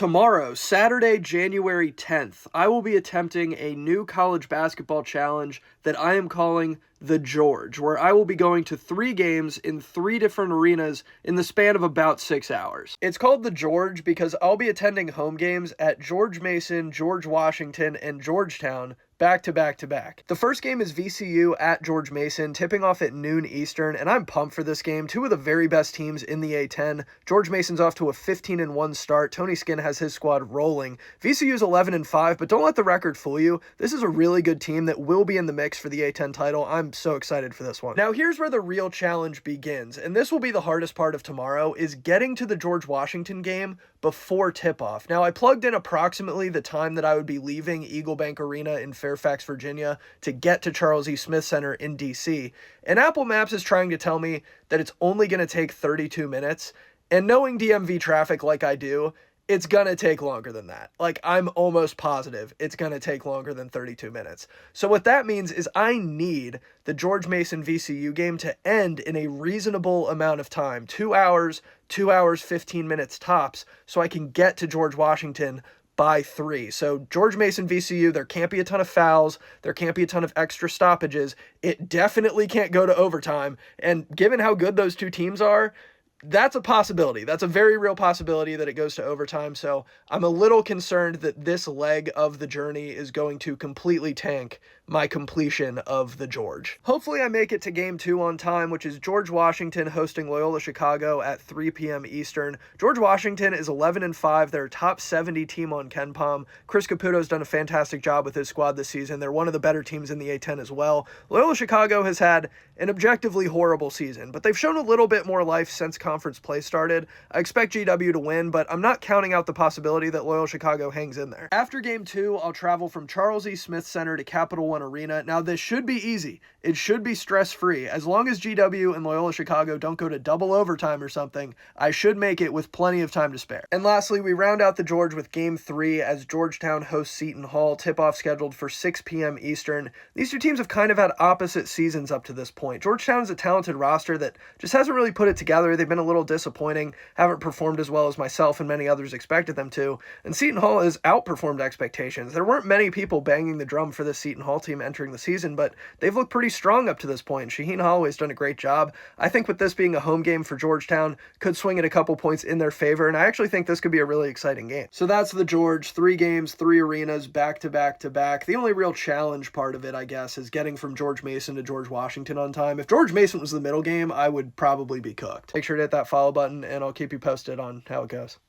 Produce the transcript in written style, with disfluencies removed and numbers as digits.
Tomorrow, Saturday, January 10th, I will be attempting a new college basketball challenge that I am calling the George, where I will be going to 3 games in 3 different arenas in the span of about 6 hours. It's called the George because I'll be attending home games at George Mason, George Washington, and Georgetown back to back to back. The first game is VCU at George Mason, tipping off at noon Eastern, and I'm pumped for this game. 2 of the very best teams in the A10. George Mason's off to a 15-1 start. Tony Skinn has his squad rolling. VCU's 11-5, but don't let the record fool you. This is a really good team that will be in the mix for the A10 title. I'm so excited for this one. Now here's where the real challenge begins, and this will be the hardest part of tomorrow, is getting to the George Washington game before tip-off. Now I plugged in approximately the time that I would be leaving Eagle Bank Arena in Fairfax, Virginia to get to Charles E. Smith Center in DC, and Apple Maps is trying to tell me that it's only going to take 32 minutes, and knowing DMV traffic like I do, it's gonna take longer than that. Like, I'm almost positive it's gonna take longer than 32 minutes. So what that means is I need the George Mason VCU game to end in a reasonable amount of time, 2 hours, 2 hours, 15 minutes tops, so I can get to George Washington by 3. So George Mason VCU, there can't be a ton of fouls, there can't be a ton of extra stoppages, it definitely can't go to overtime, and given how good those two teams are, that's a possibility. That's a very real possibility that it goes to overtime. So I'm a little concerned that this leg of the journey is going to completely tank my completion of the George. Hopefully I make it to game 2 on time, which is George Washington hosting Loyola Chicago at 3 p.m. Eastern. George Washington is 11-5. They're a top 70 team on KenPom. Chris Caputo's done a fantastic job with his squad this season. They're one of the better teams in the A10 as well. Loyola Chicago has had an objectively horrible season, but they've shown a little bit more life since conference play started. I expect GW to win, but I'm not counting out the possibility that Loyola Chicago hangs in there. After game 2, I'll travel from Charles E. Smith Center to Capital One Arena. Now, this should be easy. It should be stress-free. As long as GW and Loyola Chicago don't go to double overtime or something, I should make it with plenty of time to spare. And lastly, we round out the George with game 3 as Georgetown hosts Seton Hall, tip-off scheduled for 6 p.m. Eastern. These two teams have kind of had opposite seasons up to this point. Georgetown is a talented roster that just hasn't really put it together. They've been a little disappointing, haven't performed as well as myself and many others expected them to, and Seton Hall has outperformed expectations. There weren't many people banging the drum for this Seton Hall team entering the season, but they've looked pretty strong up to this point. Shaheen Holloway's done a great job. I think with this being a home game for Georgetown, could swing it a couple points in their favor, and I actually think this could be a really exciting game. So that's the George, 3 games, 3 arenas, back to back to back. The only real challenge part of it, I guess, is getting from George Mason to George Washington on time. If George Mason was the middle game, I would probably be cooked. Make sure to hit that follow button, and I'll keep you posted on how it goes.